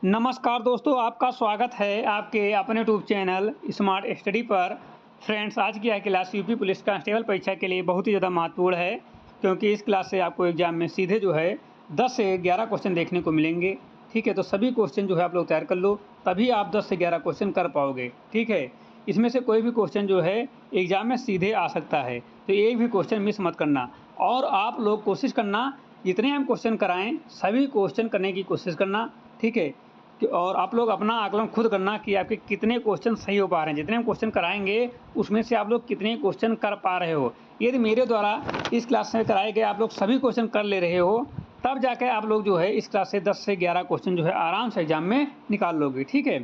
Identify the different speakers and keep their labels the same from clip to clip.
Speaker 1: नमस्कार दोस्तों, आपका स्वागत है आपके अपने यूट्यूब चैनल स्मार्ट स्टडी पर। फ्रेंड्स, आज की यह क्लास यूपी पुलिस कांस्टेबल परीक्षा के लिए बहुत ही ज़्यादा महत्वपूर्ण है, क्योंकि इस क्लास से आपको एग्जाम में सीधे जो है 10 से 11 क्वेश्चन देखने को मिलेंगे। ठीक है, तो सभी क्वेश्चन जो है आप लोग तैयार कर लो, तभी आप 10 से 11 क्वेश्चन कर पाओगे। ठीक है, इसमें से कोई भी क्वेश्चन जो है एग्जाम में सीधे आ सकता है, तो एक भी क्वेश्चन मिस मत करना। और आप लोग कोशिश करना, जितने हम क्वेश्चन कराएं सभी क्वेश्चन करने की कोशिश करना। ठीक है, और आप लोग अपना आकलन खुद करना कि आपके कितने क्वेश्चन सही हो पा रहे हैं। जितने हम क्वेश्चन कराएंगे उसमें से आप लोग कितने क्वेश्चन कर पा रहे हो। यदि मेरे द्वारा इस क्लास में कराए गए आप लोग सभी क्वेश्चन कर ले रहे हो, तब जाकर आप लोग जो है इस क्लास से 10 से 11 क्वेश्चन जो है आराम से एग्जाम में निकाल लोगे। ठीक है,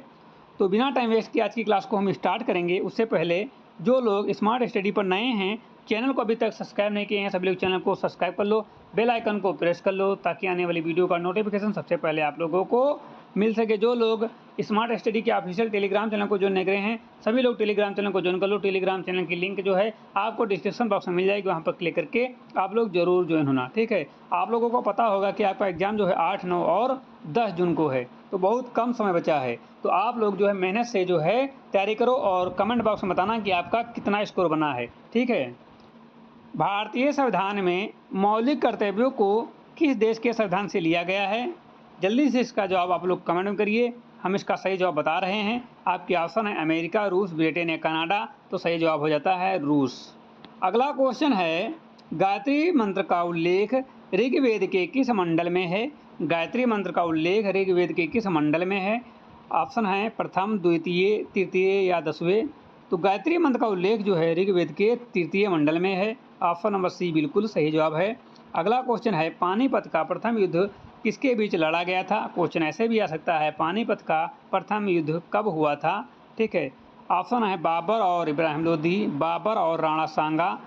Speaker 1: तो बिना टाइम वेस्ट किए आज की क्लास को हम स्टार्ट करेंगे। उससे पहले जो लोग स्मार्ट स्टडी पर नए हैं, चैनल को अभी तक सब्सक्राइब नहीं किए हैं, सभी लोग चैनल को सब्सक्राइब कर लो, बेल आइकन को प्रेस कर लो, ताकि आने वाली वीडियो का नोटिफिकेशन सबसे पहले आप लोगों को मिल सके। जो लोग स्मार्ट स्टडी के ऑफिशियल टेलीग्राम चैनल को ज्वाइन नहीं करे हैं, सभी लोग टेलीग्राम चैनल को ज्वाइन कर लो। टेलीग्राम चैनल की लिंक जो है आपको डिस्क्रिप्शन बॉक्स में मिल जाएगी, वहाँ पर क्लिक करके आप लोग जरूर ज्वाइन होना। ठीक है, आप लोगों को पता होगा कि आपका एग्जाम जो है 8, 9 और 10 जून को है, तो बहुत कम समय बचा है। तो आप लोग जो है मेहनत से जो है तैयारी करो और कमेंट बॉक्स में बताना कि आपका कितना स्कोर बना है। ठीक है, भारतीय संविधान में मौलिक कर्तव्यों को किस देश के संविधान से लिया गया है? जल्दी से इसका जवाब आप लोग कमेंट में करिए, हम इसका सही जवाब बता रहे हैं। आपके ऑप्शन है अमेरिका, रूस, ब्रिटेन या कनाडा, तो सही जवाब हो जाता है रूस। अगला क्वेश्चन है, गायत्री मंत्र का उल्लेख ऋग्वेद के किस मंडल में है? गायत्री मंत्र का उल्लेख ऋग्वेद के किस मंडल में है? ऑप्शन है प्रथम, द्वितीय, तृतीय या 10वें। तो गायत्री मंत्र का उल्लेख जो है ऋग्वेद के तृतीय मंडल में है। ऑप्शन नंबर सी बिल्कुल सही जवाब है। अगला क्वेश्चन है, पानीपत का प्रथम युद्ध किसके बीच लड़ा गया था? क्वेश्चन ऐसे भी आ सकता है, पानीपत का प्रथम युद्ध कब हुआ था? ठीक है, ऑप्शन है बाबर और इब्राहिम लोधी, बाबर और राणा सांगा,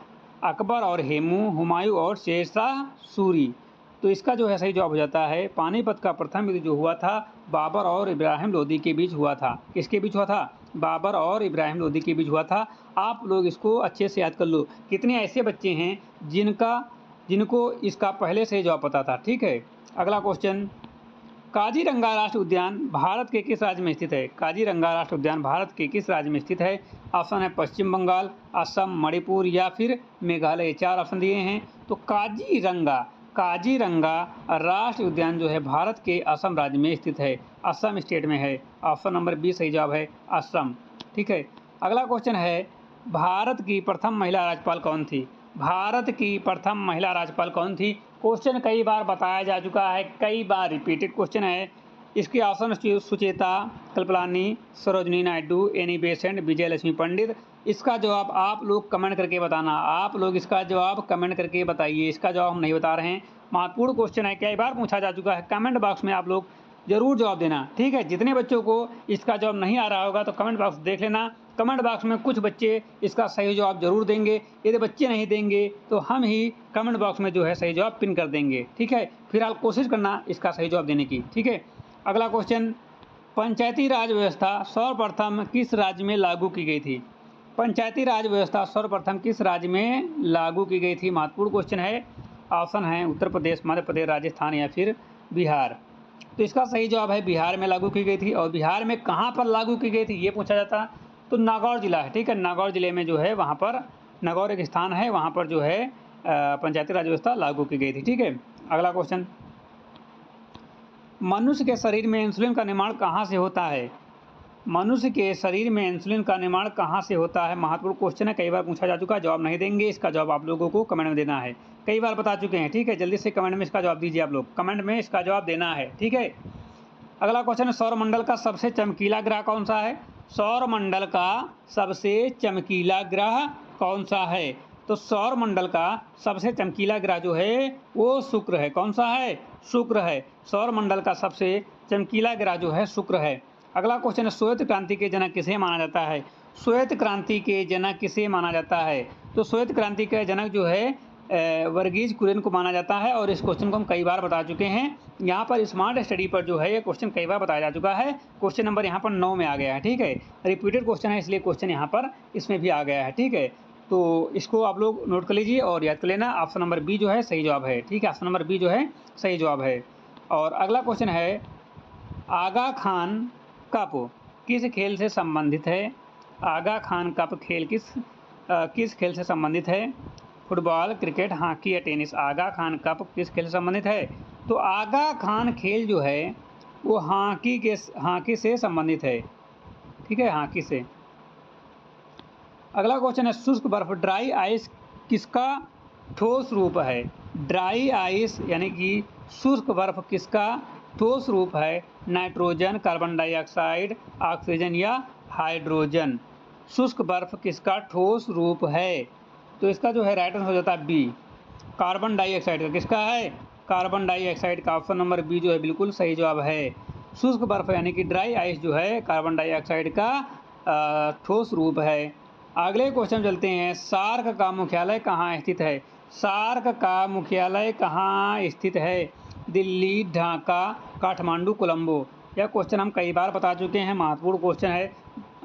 Speaker 1: अकबर और हेमू, हुमायूं और शेरशाह सूरी। तो इसका जो है सही जवाब हो जाता है, पानीपत का प्रथम युद्ध जो हुआ था बाबर और इब्राहिम लोधी के बीच हुआ था। किसके बीच हुआ था? बाबर और इब्राहिम लोधी के बीच हुआ था। आप लोग इसको अच्छे से याद कर लो। कितने ऐसे बच्चे हैं जिनको इसका पहले से जवाब पता था। ठीक है, अगला क्वेश्चन, काजीरंगा राष्ट्रीय उद्यान भारत के किस राज्य में स्थित है? काजीरंगा राष्ट्रीय उद्यान भारत के किस राज्य में स्थित है? ऑप्शन है पश्चिम बंगाल, असम, मणिपुर या फिर मेघालय। 4 ऑप्शन दिए हैं। तो काजीरंगा राष्ट्रीय उद्यान जो है भारत के असम राज्य में स्थित है, असम स्टेट में है। ऑप्शन नंबर बी सही जवाब है, असम। ठीक है, अगला क्वेश्चन है, भारत की प्रथम महिला राज्यपाल कौन थी? भारत की प्रथम महिला राज्यपाल कौन थी? क्वेश्चन कई बार बताया जा चुका है, कई बार रिपीटेड क्वेश्चन है। इसके option Sucheta, Kripalani, Sarojini Naidu, Annie Besant, Vijaya Lakshmi Pandit. इसका जवाब आप लोग कमेंट करके बताना। आप लोग इसका जवाब कमेंट करके बताइए, इसका जवाब हम नहीं बता रहे हैं। महत्वपूर्ण क्वेश्चन है, कई बार पूछा जा चुका है। कमेंट बॉक्स में आप लोग जरूर जवाब देना। ठीक है, जितने बच्चों को इसका जवाब नहीं आ रहा होगा तो कमेंट बॉक्स देख लेना। कमेंट बॉक्स में कुछ बच्चे इसका सही जवाब जरूर देंगे। यदि बच्चे नहीं देंगे तो हम ही कमेंट बॉक्स में जो है सही जवाब पिन कर देंगे। ठीक है, फिलहाल कोशिश करना इसका सही जवाब देने की। ठीक है, अगला क्वेश्चन, पंचायती राज व्यवस्था सर्वप्रथम किस राज्य में लागू की गई थी? पंचायती राज व्यवस्था सर्वप्रथम किस राज्य में लागू की गई थी? महत्वपूर्ण क्वेश्चन है। ऑप्शन है उत्तर प्रदेश, मध्य प्रदेश, राजस्थान या फिर बिहार। तो इसका सही जवाब है बिहार में लागू की गई थी। और बिहार में कहाँ पर लागू की गई थी ये पूछा जाता तो नागौर जिला है। ठीक है, नागौर जिले में जो है वहाँ पर नागौर एक स्थान है, वहाँ पर जो है पंचायती राज व्यवस्था लागू की गई थी। ठीक है, अगला क्वेश्चन, मनुष्य के शरीर में इंसुलिन का निर्माण कहाँ से होता है? मनुष्य के शरीर में इंसुलिन का निर्माण कहाँ से होता है? महत्वपूर्ण क्वेश्चन है, कई बार पूछा जा चुका है, जवाब नहीं देंगे। इसका जवाब आप लोगों को कमेंट में देना है, कई बार बता चुके हैं। ठीक है, जल्दी से कमेंट में इसका जवाब दीजिए, आप लोग कमेंट में इसका जवाब देना है। ठीक है, अगला क्वेश्चन है, सौरमंडल का सबसे चमकीला ग्रह कौन सा है? सौरमंडल का सबसे चमकीला ग्रह कौन सा है? तो सौरमंडल का सबसे चमकीला ग्रह जो है वो शुक्र है। कौन सा है? शुक्र है। सौरमंडल का सबसे चमकीला ग्रह जो है शुक्र है। अगला क्वेश्चन है, श्वेत क्रांति के जनक किसे माना जाता है? श्वेत क्रांति के जनक किसे माना जाता है? तो श्वेत क्रांति के जनक जो है वर्गीज कुरियन को माना जाता है। और इस क्वेश्चन को हम कई बार बता चुके हैं। यहाँ पर स्मार्ट स्टडी पर जो है ये क्वेश्चन कई बार बताया जा चुका है। क्वेश्चन नंबर यहाँ पर 9 में आ गया है। ठीक है, रिपीटेड क्वेश्चन है, इसलिए क्वेश्चन यहाँ पर इसमें भी आ गया है। ठीक है, तो इसको आप लोग नोट कर लीजिए और याद कर लेना। ऑप्शन नंबर बी जो है सही जवाब है। ठीक है, ऑप्शन नंबर बी जो है सही जवाब है। और अगला क्वेश्चन है, आगा खान कप किस खेल से संबंधित है? आगा खान कप खेल किस खेल से संबंधित है? फुटबॉल, क्रिकेट, हॉकी या टेनिस? आगा खान कप किस खेल से संबंधित है? तो आगा खान खेल जो है वो हॉकी से संबंधित है, ठीक है, हॉकी से। अगला क्वेश्चन है शुष्क बर्फ ड्राई आइस किसका ठोस रूप है? ड्राई आइस यानी कि शुष्क बर्फ किसका ठोस रूप है? नाइट्रोजन, कार्बन डाइऑक्साइड, ऑक्सीजन या हाइड्रोजन? शुष्क बर्फ किसका ठोस रूप है? तो इसका जो है राइट आंसर हो जाता है बी, कार्बन डाइऑक्साइड का। किसका है? कार्बन डाइऑक्साइड का। ऑप्शन नंबर बी जो है बिल्कुल सही जवाब है। शुष्क बर्फ यानी कि ड्राई आइस जो है कार्बन डाइऑक्साइड का ठोस रूप है। अगले क्वेश्चन चलते हैं, सार्क का मुख्यालय कहाँ स्थित है? सार्क का मुख्यालय कहाँ स्थित है? दिल्ली, ढाका, काठमांडू, कोलंबो? यह क्वेश्चन हम कई बार बता चुके हैं, महत्वपूर्ण क्वेश्चन है,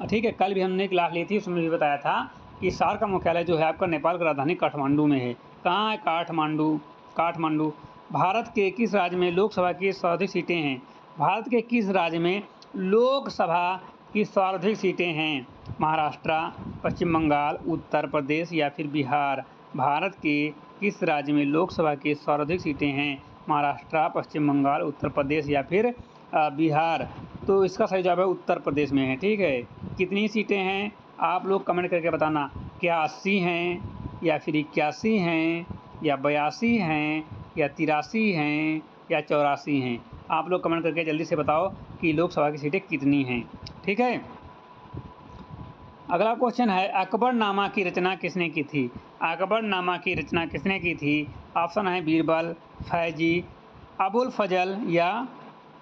Speaker 1: ठीक है। कल भी हमने क्लास ली थी, उसमें भी बताया था कि सार्क का मुख्यालय जो है आपका नेपाल की राजधानी काठमांडू में है। कहाँ है? काठमांडू। भारत के किस राज्य में लोकसभा की सर्वाधिक सीटें हैं? भारत के किस राज्य में लोकसभा की सर्वाधिक सीटें हैं? महाराष्ट्र, पश्चिम बंगाल, उत्तर प्रदेश या फिर बिहार? भारत के किस राज्य में लोकसभा की सर्वाधिक सीटें हैं? महाराष्ट्र, पश्चिम बंगाल, उत्तर प्रदेश या फिर बिहार? तो इसका सही जवाब है उत्तर प्रदेश में है, ठीक है। कितनी सीटें हैं आप लोग कमेंट करके बताना, क्या 80 हैं या फिर 81 हैं या 82 हैं या 83 हैं या 84 हैं? आप लोग कमेंट करके जल्दी से बताओ कि लोकसभा की सीटें कितनी हैं, ठीक है। अगला क्वेश्चन है, अकबरनामा की रचना किसने की थी? अकबरनामा की रचना किसने की थी? ऑप्शन है बीरबल, फैजी, अबुल फजल या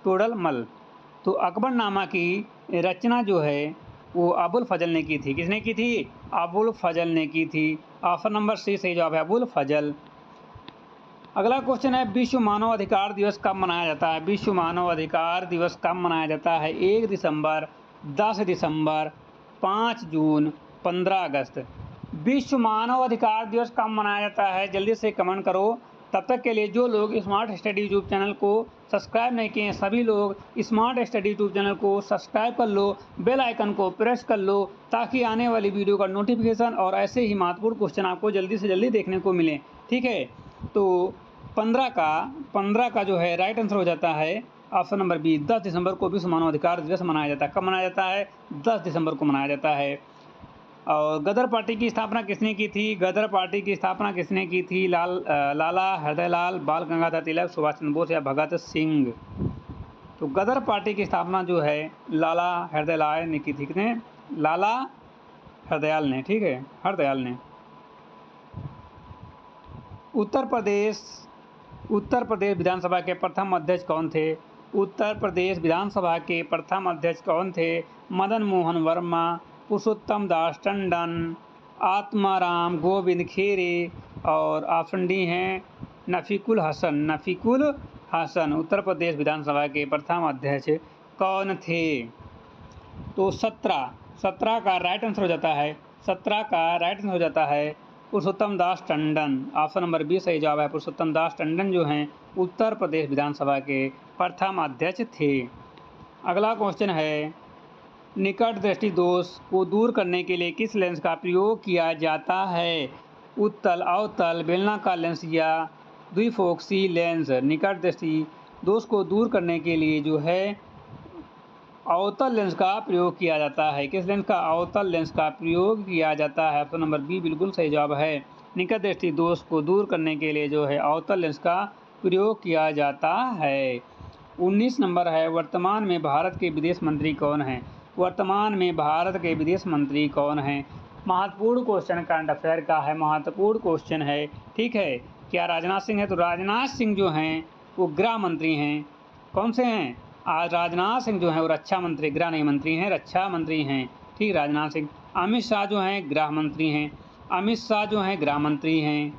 Speaker 1: तोडरमल? तो अकबरनामा की रचना जो है वो अबुल फजल ने की थी। किसने की थी? अबुल फजल ने की थी। ऑप्शन नंबर सी सही जवाब है, अबुल फजल। अगला क्वेश्चन है, विश्व मानव अधिकार दिवस कब मनाया जाता है? विश्व मानव अधिकार दिवस कब मनाया जाता है? 1 दिसंबर, 10 दिसंबर, 5 जून, 15 अगस्त? विश्व मानव अधिकार दिवस कब मनाया जाता है? जल्दी से कमेंट करो। तब तक के लिए जो लोग स्मार्ट स्टडी यूट्यूब चैनल को सब्सक्राइब नहीं किए हैं, सभी लोग स्मार्ट स्टडी यूट्यूब चैनल को सब्सक्राइब कर लो, बेल आइकन को प्रेस कर लो, ताकि आने वाली वीडियो का नोटिफिकेशन और ऐसे ही महत्वपूर्ण क्वेश्चन आपको जल्दी से जल्दी देखने को मिले, ठीक है। तो 15 का जो है राइट आंसर हो जाता है ऑप्शन नंबर बी, 10 दिसंबर को विश्व मानव अधिकार दिवस मनाया जाता है। कब मनाया जाता है? 10 दिसंबर को मनाया जाता है। और गदर पार्टी की स्थापना किसने की थी? गदर पार्टी की स्थापना किसने की थी? लाला हृदयलाल, बाल गंगाधर तिलक, सुभाष चंद्र बोस या भगत सिंह? तो गदर पार्टी की स्थापना जो है लाला हृदयलाल ने की थी। कितने? लाला हृदयाल ने, ठीक है, हरदयाल ने। उत्तर प्रदेश विधानसभा के प्रथम अध्यक्ष कौन थे? उत्तर प्रदेश विधानसभा के प्रथम अध्यक्ष कौन थे? मदन मोहन वर्मा, पुरुषोत्तम दास टंडन, आत्माराम गोविंद खेरे और ऑप्शन डी हैं नफीकुल हसन। उत्तर प्रदेश विधानसभा के प्रथम अध्यक्ष कौन थे? तो 17 का राइट आंसर हो जाता है, 17 का राइट आंसर हो जाता है पुरुषोत्तम Das Tandon. Option number B सही जवाब है, पुरुषोत्तम दास टंडन जो हैं उत्तर प्रदेश विधानसभा के प्रथम अध्यक्ष थे। अगला क्वेश्चन है, निकट दृष्टि दोष को दूर करने के लिए किस लेंस का प्रयोग किया जाता है? उत्तल, अवतल, बेलनाकार लेंस या द्विफोक्सी लेंस? निकट दृष्टि दोष को दूर करने के लिए जो है अवतल लेंस का प्रयोग किया जाता है। किस लेंस का? अवतल लेंस का प्रयोग किया जाता है। ऑप्शन नंबर बी बिल्कुल सही जवाब है। निकट दृष्टि दोष को दूर करने के लिए जो है अवतल लेंस का प्रयोग किया जाता है। 19 नंबर है, वर्तमान में भारत के विदेश मंत्री कौन हैं? वर्तमान में भारत के विदेश मंत्री कौन हैं? महत्वपूर्ण क्वेश्चन करंट अफेयर का है, महत्वपूर्ण क्वेश्चन है, ठीक है। क्या राजनाथ सिंह है? तो राजनाथ सिंह जो हैं वो गृह मंत्री हैं। कौन से हैं? आज राजनाथ सिंह जो हैं वो रक्षा मंत्री, गृह नहीं मंत्री हैं, रक्षा मंत्री हैं, ठीक, राजनाथ सिंह। अमित शाह जो हैं गृह मंत्री हैं, अमित शाह जो हैं गृह मंत्री हैं।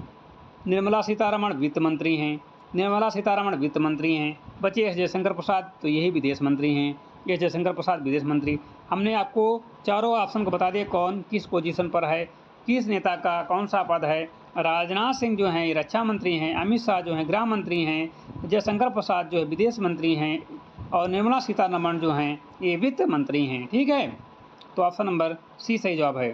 Speaker 1: निर्मला सीतारमण वित्त मंत्री हैं, निर्मला सीतारमण वित्त मंत्री हैं। बचे एस जयशंकर प्रसाद, तो यही विदेश मंत्री हैं, एस जयशंकर प्रसाद विदेश मंत्री। हमने आपको चारों ऑप्शन को बता दिए कौन किस पोजीशन पर है, किस नेता का कौन सा पद है। राजनाथ सिंह जो हैं रक्षा मंत्री हैं, अमित शाह जो हैं गृह मंत्री हैं, जयशंकर प्रसाद जो है विदेश मंत्री हैं, और निर्मला सीतारमण जो हैं ये वित्त मंत्री हैं। ठीक है, तो ऑप्शन नंबर सी सही जवाब है।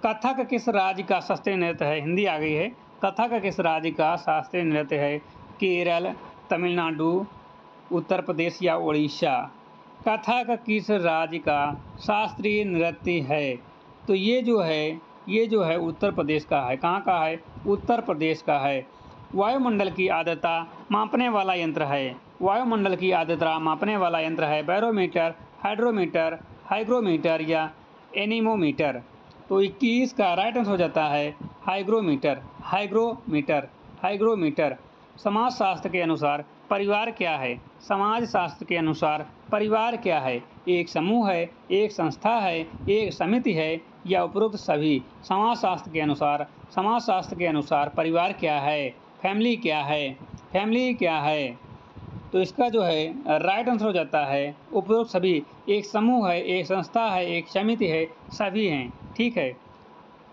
Speaker 1: कथक किस राज्य का शास्त्रीय नृत्य है? हिंदी आ गई है। कथक किस राज्य का शास्त्रीय नृत्य है? केरल, तमिलनाडु, उत्तर प्रदेश या उड़ीसा? कथक किस राज्य का शास्त्रीय नृत्य है? तो ये जो है उत्तर प्रदेश का है। कहाँ का है? उत्तर प्रदेश का है। वायुमंडल की आर्द्रता मापने वाला यंत्र है। वायुमंडल की आर्द्रता मापने वाला यंत्र है बैरोमीटर, हाइड्रोमीटर, हाइग्रोमीटर या एनीमोमीटर? तो 21 का राइट आंसर हो जाता है हाइग्रोमीटर। Hygrometer, hygrometer. समाजशास्त्र के अनुसार परिवार क्या है? समाजशास्त्र के अनुसार परिवार क्या है? एक समूह है, एक संस्था है, एक समिति है या उपरोक्त सभी? समाजशास्त्र के अनुसार परिवार क्या है? फैमिली क्या है? फैमिली क्या है? तो इसका जो है राइट आंसर हो जाता है उपरोक्त सभी। एक समूह है, एक संस्था है, एक समिति है, सभी हैं। ठीक है,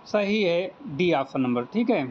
Speaker 1: सही है डी ऑप्शन नंबर। ठीक है,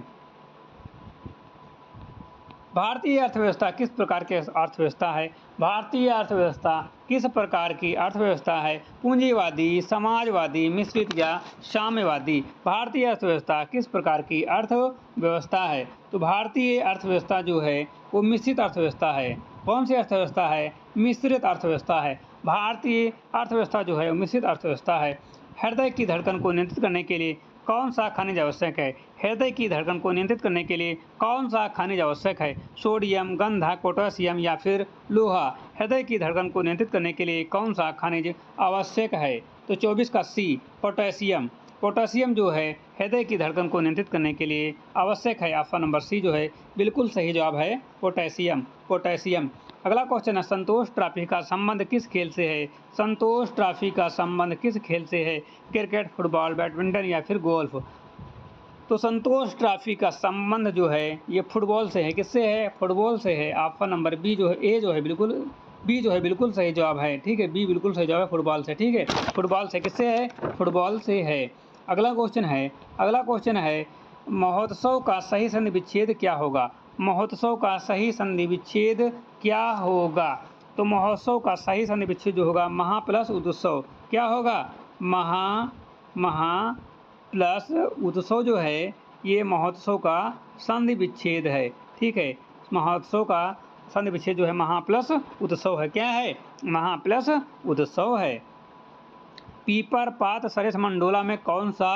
Speaker 1: भारतीय अर्थव्यवस्था किस प्रकार की अर्थव्यवस्था है? भारतीय अर्थव्यवस्था किस प्रकार की अर्थव्यवस्था है? पूंजीवादी, समाजवादी, मिश्रित या साम्यवादी? भारतीय अर्थव्यवस्था किस प्रकार की अर्थव्यवस्था है? तो भारतीय अर्थव्यवस्था जो है वो मिश्रित अर्थव्यवस्था है। कौन सी अर्थव्यवस्था है? मिश्रित अर्थव्यवस्था है। भारतीय अर्थव्यवस्था जो है वो मिश्रित अर्थव्यवस्था है। हृदय की धड़कन को नियंत्रित करने के लिए कौन सा खनिज आवश्यक है? हृदय की धड़कन को नियंत्रित करने के लिए कौन सा खनिज आवश्यक है? सोडियम, गंधक, पोटेशियम या फिर लोहा? हृदय की धड़कन को नियंत्रित करने के लिए कौन सा खनिज आवश्यक है? तो 24 का सी, पोटेशियम। पोटेशियम जो है हृदय की धड़कन को नियंत्रित करने के लिए आवश्यक है। ऑप्शन नंबर सी जो है बिल्कुल सही जवाब है पोटेशियम। पोटेशियम। अगला क्वेश्चन है, संतोष ट्रॉफी का संबंध किस खेल से है? संतोष ट्रॉफी का संबंध किस खेल से है? क्रिकेट, फुटबॉल, बैडमिंटन या फिर गोल्फ? तो संतोष ट्रॉफी का संबंध जो है ये फुटबॉल से है। किससे है? फुटबॉल से है। ऑप्शन नंबर बी जो है ए जो है बिल्कुल सही जवाब है। ठीक है, बी बिल्कुल सही जवाब है, फुटबॉल से। ठीक है, फुटबॉल से। किससे है? फुटबॉल से है। अगला क्वेश्चन है महोत्सव का सही संधि विच्छेद क्या होगा? महोत्सव का सही संधि विच्छेद क्या होगा? तो महोत्सव का सही संधि विच्छेद जो होगा महा प्लस उत्सव। क्या होगा? महा प्लस उत्सव जो है ये महोत्सव का संधि विच्छेद है। ठीक है, महोत्सव का संधि विच्छेद जो है महा प्लस उत्सव है। क्या है? महा प्लस उत्सव है। पीपर पात सरिस मंडोला में कौन सा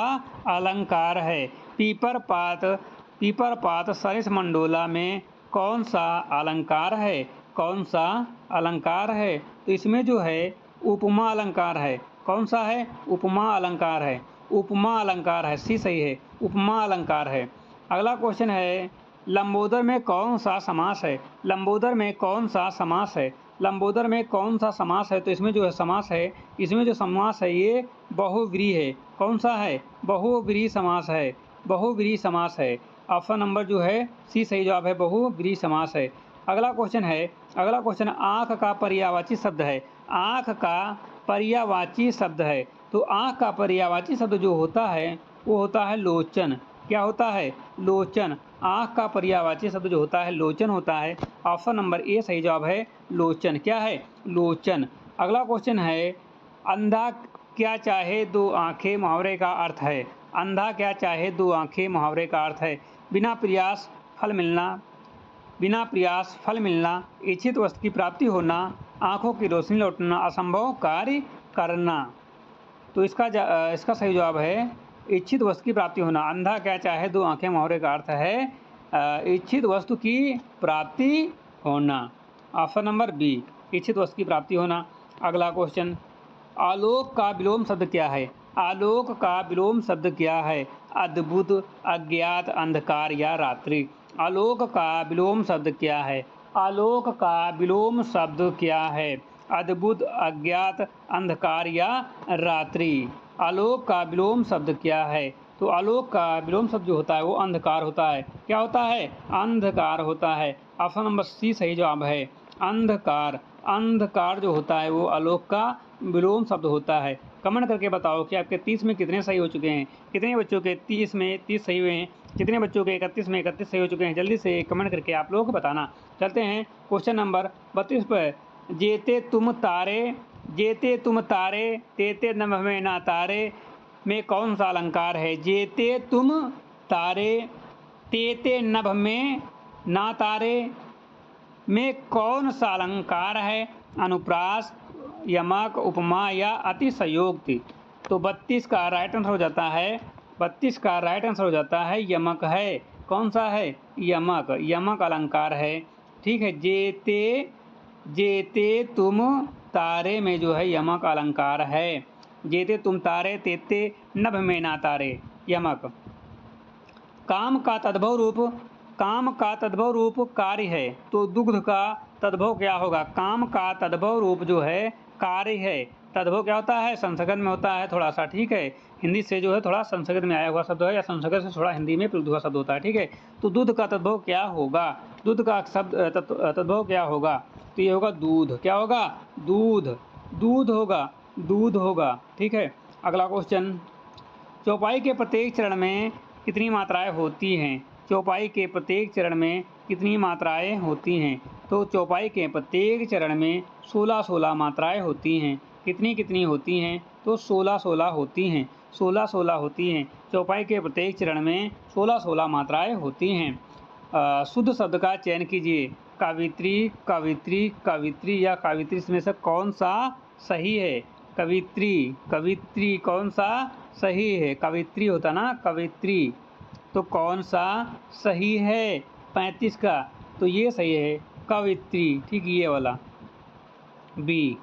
Speaker 1: अलंकार है? पीपर पात सरिस मंडोला में कौन सा अलंकार है? कौन सा अलंकार है? तो इसमें जो है उपमा अलंकार है। कौन सा है? उपमा अलंकार है। उपमा अलंकार है, सी सही है, उपमा अलंकार है। अगला क्वेश्चन है लंबोदर में कौन सा समास है? लंबोदर में कौन सा समास है? लंबोदर में कौन सा समास है? तो इसमें जो है समास है, इसमें जो समास है ये बहुव्रीहि है। कौन सा है? बहुव्रीहि समास है। बहुव्रीहि समास है। ऑप्शन नंबर जो है सी सही जवाब है, बहुव्रीहि समास है। अगला क्वेश्चन आँख का पर्यायवाची शब्द है। आँख का पर्यायवाची शब्द है। तो आँख का पर्यायवाची शब्द जो होता है वो होता है लोचन। क्या होता है? लोचन। आँख का पर्यायवाची शब्द जो होता है लोचन होता है। ऑप्शन नंबर ए सही जवाब है, लोचन। क्या है? लोचन। अगला क्वेश्चन है अंधा क्या चाहे दो आँखें मुहावरे का अर्थ है। अंधा क्या चाहे दो आँखें मुहावरे का अर्थ है। बिना प्रयास फल मिलना, इच्छित वस्तु की प्राप्ति होना, आँखों की रोशनी लौटना, असंभव कार्य करना। तो इसका सही जवाब है इच्छित वस्तु की प्राप्ति होना। अंधा क्या चाहे दो आँखें मुहावरे का अर्थ है इच्छित वस्तु की प्राप्ति होना। ऑप्शन नंबर बी, इच्छित वस्तु की प्राप्ति होना। अगला क्वेश्चन आलोक का विलोम शब्द क्या है? आलोक का विलोम शब्द क्या है? अद्भुत, अज्ञात, अंधकार या रात्रि? आलोक का विलोम शब्द क्या है? आलोक का विलोम शब्द क्या है? अद्भुत, अज्ञात, अंधकार या रात्रि? आलोक का विलोम शब्द क्या है? तो आलोक का विलोम शब्द जो होता है वो अंधकार होता है। क्या होता है? अंधकार होता है। ऑप्शन नंबर सी सही जवाब है, अंधकार। अंधकार जो होता है वो आलोक का विलोम शब्द होता है। कमेंट करके बताओ कि आपके 30 में कितने सही हो चुके हैं, कितने बच्चों के 30 में 30 सही हुए हैं, कितने बच्चों के 31 में 31 सही हो चुके हैं। जल्दी से कमेंट करके आप लोग बताना। चलते हैं क्वेश्चन नंबर 32 पर। जेते तुम तारे तेते नभ में ना तारे में कौन सा अलंकार है। जेते तुम तारे तेते नभ में ना तारे में कौन सा अलंकार है। अनुप्रास, यमक, उपमा या अतिशयोक्ति। तो 32 का राइट आंसर हो जाता है, 32 का राइट आंसर हो जाता है यमक है। कौन सा है? यमक, यमक अलंकार है। ठीक है, जेते तुम तारे में जो है यमक अलंकार है। जेते तुम तारे तेते नभ में ना तारे, यमक। काम का तद्भव रूप कार्य है, तो दुग्ध का तद्भव क्या होगा। काम का तद्भव रूप जो है कार्य है। तद्भव क्या होता है? संस्कृत में होता है थोड़ा सा, ठीक है, हिंदी से जो है थोड़ा संस्कृत में आया हुआ शब्द है, या संस्कृत से थोड़ा हिंदी में प्रयुक्त हुआ शब्द होता है, ठीक है। तो दूध का तद्भव क्या होगा? दूध का शब्द तद्भव क्या होगा? तो ये होगा दूध। क्या होगा? दूध होगा, ठीक है। अगला क्वेश्चन, चौपाई के प्रत्येक चरण में कितनी मात्राएं होती हैं। चौपाई के प्रत्येक चरण में कितनी मात्राएं होती हैं। तो चौपाई के प्रत्येक चरण में 16 मात्राएं होती हैं। कितनी होती हैं? तो 16 होती हैं, 16 होती हैं। चौपाई के प्रत्येक चरण में 16 मात्राएं होती हैं। शुद्ध शब्द का चयन कीजिए। कवित्री या कावित्री में से कौन सा सही है। कवित्री कौन सा सही है? कवित्री होता ना, कवित्री। तो कौन सा सही है? 35 का, तो ये सही है, कवित्री, ठीक, ये वाला बी।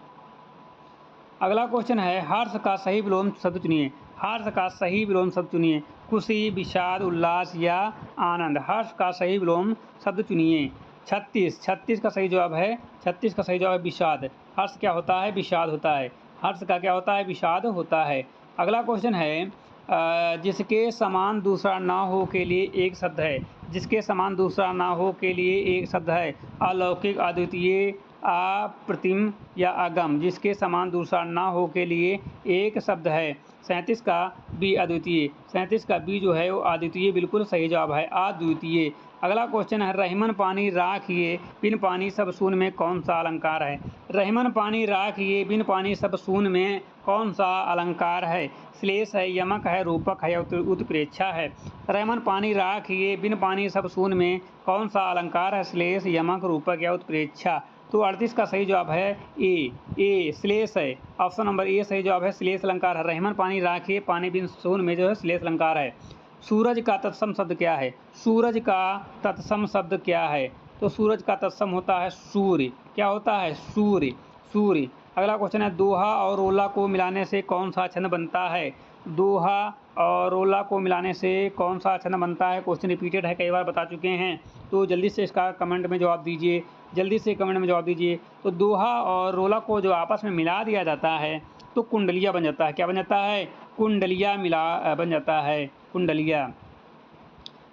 Speaker 1: अगला क्वेश्चन है, हर्ष का सही विलोम शब्द चुनिए। हर्ष का सही विलोम शब्द चुनिए। खुशी, विषाद, उल्लास या आनंद। हर्ष का सही विलोम शब्द चुनिए। 36 का सही जवाब है, 36 का सही जवाब है विषाद। हर्ष क्या होता है? विषाद होता है। हर्ष का क्या होता है? विषाद होता है। अगला क्वेश्चन है, जिसके समान दूसरा ना हो के लिए एक शब्द है। जिसके समान दूसरा ना हो के लिए एक शब्द है। अलौकिक, अद्वितीय, अप्रतिम या अगम। जिसके समान दूसरा ना हो के लिए एक शब्द है। 37 का बी, अद्वितीय। 37 का बी जो है वो अद्वितीय बिल्कुल सही जवाब है, अद्वितीय। अगला क्वेश्चन है, रहीमन पानी राख ये बिन पानी सब शून्य में कौन सा अलंकार है। रहीमन पानी राख ये बिन पानी सब शून्य में कौन सा अलंकार है। श्लेष है, यमक है, रूपक है या उत्प्रेक्षा है। रहीमन पानी राख ये बिन पानी सब शून्य में कौन सा अलंकार है। श्लेष, यमक, रूपक या उत्प्रेक्षा। तो 38 का सही जवाब है ए, श्लेष है। ऑप्शन नंबर ए सही जवाब है, श्लेष अलंकार है। रहीमन पानी राखिए पानी बिन शून्य में जो है श्लेष अलंकार है। सूरज का तत्सम शब्द क्या है। सूरज का तत्सम शब्द क्या है। तो सूरज का तत्सम होता है सूर्य। क्या होता है? सूर्य। अगला क्वेश्चन है, दोहा और रोला को मिलाने से कौन सा छंद बनता है। दोहा और रोला को मिलाने से कौन सा छंद बनता है। क्वेश्चन रिपीटेड है, कई बार बता चुके हैं, तो जल्दी से इसका कमेंट में जवाब दीजिए, जल्दी से कमेंट में जवाब दीजिए। तो दोहा और रोला को जो आपस में मिला दिया जाता है तो कुंडलिया बन जाता है। क्या बन जाता है? कुंडलिया बन जाता है, कुंडलिया।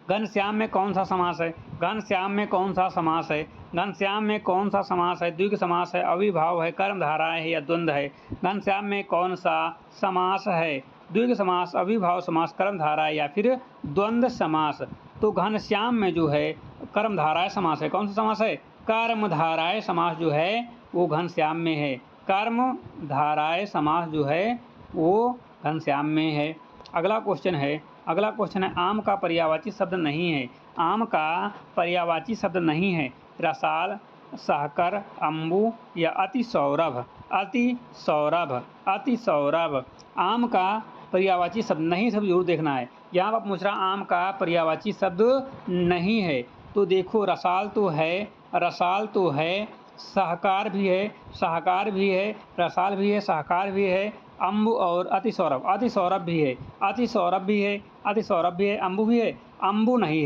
Speaker 1: घनश्याम में कौन सा समास है। घनश्याम में कौन सा समास है। घनश्याम में कौन सा समास है। द्विगु समास है, अविभाव है, कर्मधारा है या द्वंद्व है। घनश्याम में कौन सा समास है। द्विगु समास, अविभाव समास, कर्मधारा या फिर द्वंद्व समास। तो घनश्याम में जो है कर्मधाराय समास है। कौन सा समास है? कर्मधाराय समास जो है वो घनश्याम में है। कर्मधाराय समास जो है वो घनश्याम में है। अगला क्वेश्चन है, आम का पर्यायवाची शब्द नहीं है। आम का पर्यायवाची शब्द नहीं है। रसाल, सहकर, अम्बु या अतिसौरभ। अतिसौरभ आम का पर्यायवाची शब्द नहीं, सब जरूर देखना है। यहाँ पर पूछ रहा आम का पर्यायवाची शब्द नहीं है, तो देखो रसाल तो है, सहकार भी है, रसाल भी है, सहकार भी है, अम्बु और अतिसौरभ भी है, अम्बु भी है, अम्बु नहीं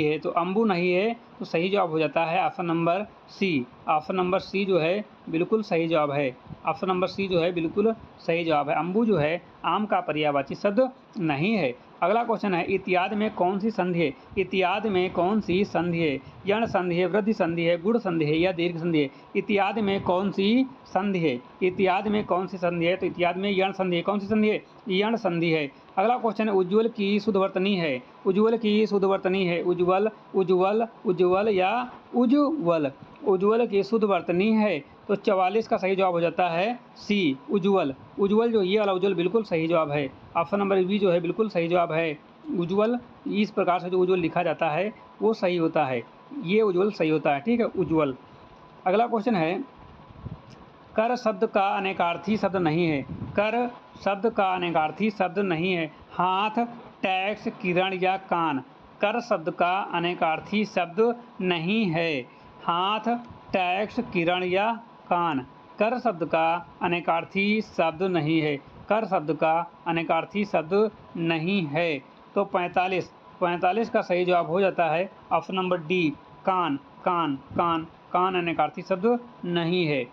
Speaker 1: है, तो अम्बु नहीं है, तो सही जवाब हो जाता है option number C. Option number C जो है बिल्कुल सही जवाब है। ऑप्शन नंबर सी जो है बिल्कुल सही जवाब है। अम्बु जो है आम का पर्यायवाची शब्द नहीं है। अगला क्वेश्चन है इत्यादि में कौन सी संधि है? इत्यादि में कौन सी संधि है? यण संधि है, वृद्धि संधि है, गुण संधि है या दीर्घ संधि है? इत्यादि में कौन सी संधि है? इत्यादि में कौन सी संधि है? तो इत्यादि में यण संधि है। कौन सी संधि है? यण संधि है। अगला क्वेश्चन है उज्ज्वल की शुद्धवर्तनी है। उज्ज्वल की शुद्धवर्तनी है। उज्ज्वल, उज्ज्वल, उज्ज्वल या उज्ज्वल? उज्ज्वल की शुद्धवर्तनी है। तो 44 का सही जवाब हो जाता है सी, उज्ज्वल। उज्ज्वल जो ये वाला उज्ज्वल बिल्कुल सही जवाब है। ऑप्शन नंबर बी जो है बिल्कुल सही जवाब है। उज्ज्वल, इस प्रकार से जो उज्ज्वल लिखा जाता है वो सही होता है। ये उज्ज्वल सही होता है, ठीक है, उज्ज्वल। अगला क्वेश्चन है कर शब्द का अनेकार्थी शब्द नहीं है। कर शब्द का अनेकार्थी शब्द नहीं है। हाथ, टैक्स, किरण या कान? कर शब्द का अनेकार्थी शब्द नहीं है। हाथ, टैक्स, किरण या कान? कर शब्द का अनेकार्थी शब्द नहीं है। कर शब्द का अनेकार्थी शब्द नहीं है। तो 45 का सही जवाब हो जाता है ऑप्शन नंबर डी, कान। कान, कान, कान अनेकार्थी शब्द नहीं है।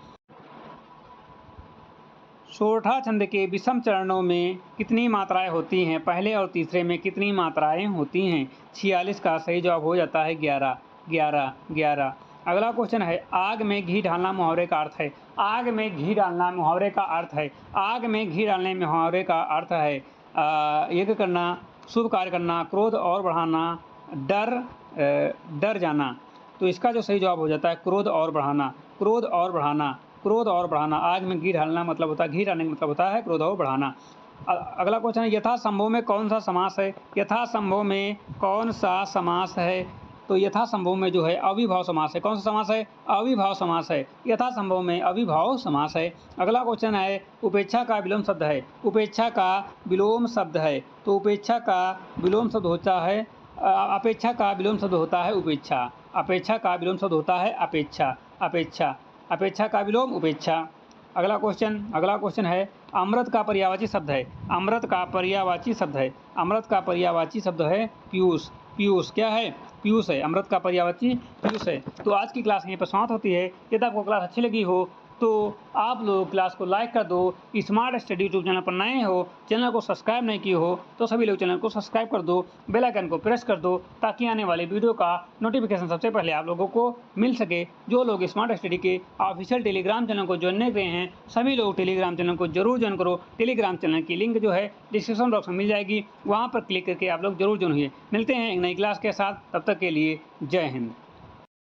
Speaker 1: सोरठा छंद के विषम चरणों में कितनी मात्राएं होती हैं? पहले और तीसरे में कितनी मात्राएं होती हैं? 46 का सही जवाब हो जाता है 11, 11, 11। अगला क्वेश्चन है आग में घी डालना मुहावरे का अर्थ है। आग में घी डालना मुहावरे का अर्थ है। आग में घी डालने में मुहावरे का अर्थ है यज्ञ करना, शुभ कार्य करना, क्रोध और बढ़ाना, डर जाना। तो इसका जो सही जवाब हो जाता है क्रोध और बढ़ाना। क्रोध और बढ़ाना, क्रोध और बढ़ाना। आग में घी डालना मतलब होता है, घी डालने का मतलब होता है क्रोध और बढ़ाना। अगला क्वेश्चन है यथासंभव में कौन सा समास है? यथासंभव में कौन सा समास है? तो यथासंभव में जो है अविभाव समास है। कौन सा समास है? अविभाव समास है। यथासंभव में अविभाव समास है। अगला क्वेश्चन है उपेक्षा का विलोम शब्द है। उपेक्षा का विलोम शब्द है। तो उपेक्षा का विलोम शब्द होता है अपेक्षा का विलोम शब्द होता है उपेक्षा। अपेक्षा का विलोम शब्द होता है अपेक्षा। अपेक्षा, अपेक्षा का विलोम उपेक्षा। अगला क्वेश्चन है अमृत का पर्यायवाची शब्द है। अमृत का पर्यायवाची शब्द है। अमृत का पर्यायवाची शब्द है पीयूष। पीयूष क्या है? पीयूष है। अमृत का पर्यायवाची पीयूष है। तो आज की क्लास यहीं पर समाप्त होती है। यदि आपको क्लास अच्छी लगी हो तो आप लोग क्लास को लाइक कर दो। स्मार्ट स्टडी यूट्यूब चैनल पर नए हो, चैनल को सब्सक्राइब नहीं किए हो तो सभी लोग चैनल को सब्सक्राइब कर दो, बेल आइकन को प्रेस कर दो ताकि आने वाले वीडियो का नोटिफिकेशन सबसे पहले आप लोगों को मिल सके। जो लोग स्मार्ट स्टडी के ऑफिशियल टेलीग्राम चैनल को ज्वाइन नहीं करे हैं सभी लोग टेलीग्राम चैनल को जरूर ज्वाइन करो। टेलीग्राम चैनल की लिंक जो है डिस्क्रिप्शन बॉक्स में मिल जाएगी, वहाँ पर क्लिक करके आप लोग जरूर ज्वाइन हुए। मिलते हैं एक नई क्लास के साथ, तब तक के लिए जय हिंद।